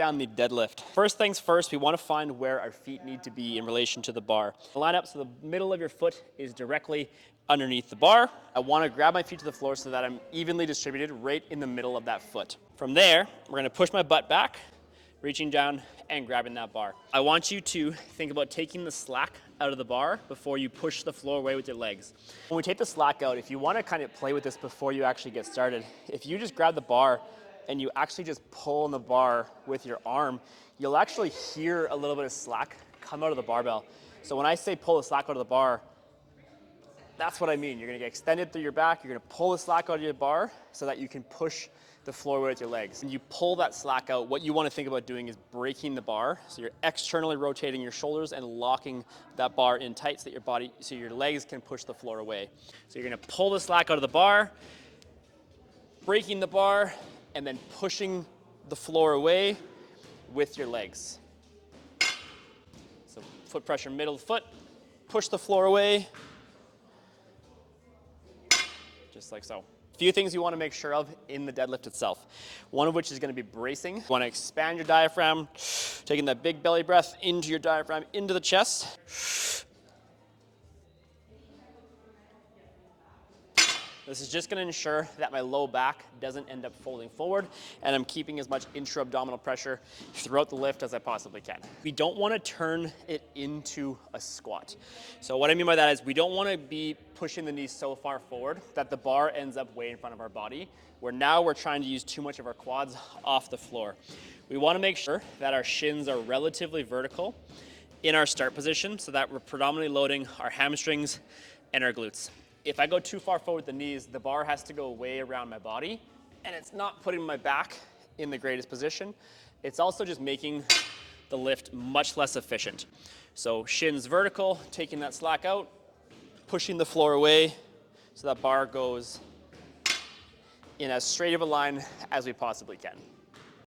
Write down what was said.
Down the deadlift. First things first, we want to find where our feet need to be in relation to the bar. Line up so the middle of your foot is directly underneath the bar. I want to grab my feet to the floor so that I'm evenly distributed right in the middle of that foot. From there, we're going to push my butt back, reaching down and grabbing that bar. I want you to think about taking the slack out of the bar before you push the floor away with your legs. When we take the slack out, if you want to kind of play with this before you actually get started, if you just grab the bar and you actually just pull on the bar with your arm, you'll actually hear a little bit of slack come out of the barbell. So when I say pull the slack out of the bar, that's what I mean. You're gonna get extended through your back, you're gonna pull the slack out of your bar so that you can push the floor away with your legs. When you pull that slack out, what you wanna think about doing is breaking the bar. So you're externally rotating your shoulders and locking that bar in tight so that so your legs can push the floor away. So you're gonna pull the slack out of the bar, breaking the bar, and then pushing the floor away with your legs. So foot pressure, middle of the foot, push the floor away, just like so. A few things you want to make sure of in the deadlift itself. One of which is going to be bracing. You want to expand your diaphragm, taking that big belly breath into your diaphragm, into the chest. This is just going to ensure that my low back doesn't end up folding forward and I'm keeping as much intra-abdominal pressure throughout the lift as I possibly can. We don't want to turn it into a squat. So what I mean by that is we don't want to be pushing the knees so far forward that the bar ends up way in front of our body, where now we're trying to use too much of our quads off the floor. We want to make sure that our shins are relatively vertical in our start position so that we're predominantly loading our hamstrings and our glutes. If I go too far forward with the knees, the bar has to go way around my body, and it's not putting my back in the greatest position. It's also just making the lift much less efficient. So shins vertical, taking that slack out, pushing the floor away so that bar goes in as straight of a line as we possibly can.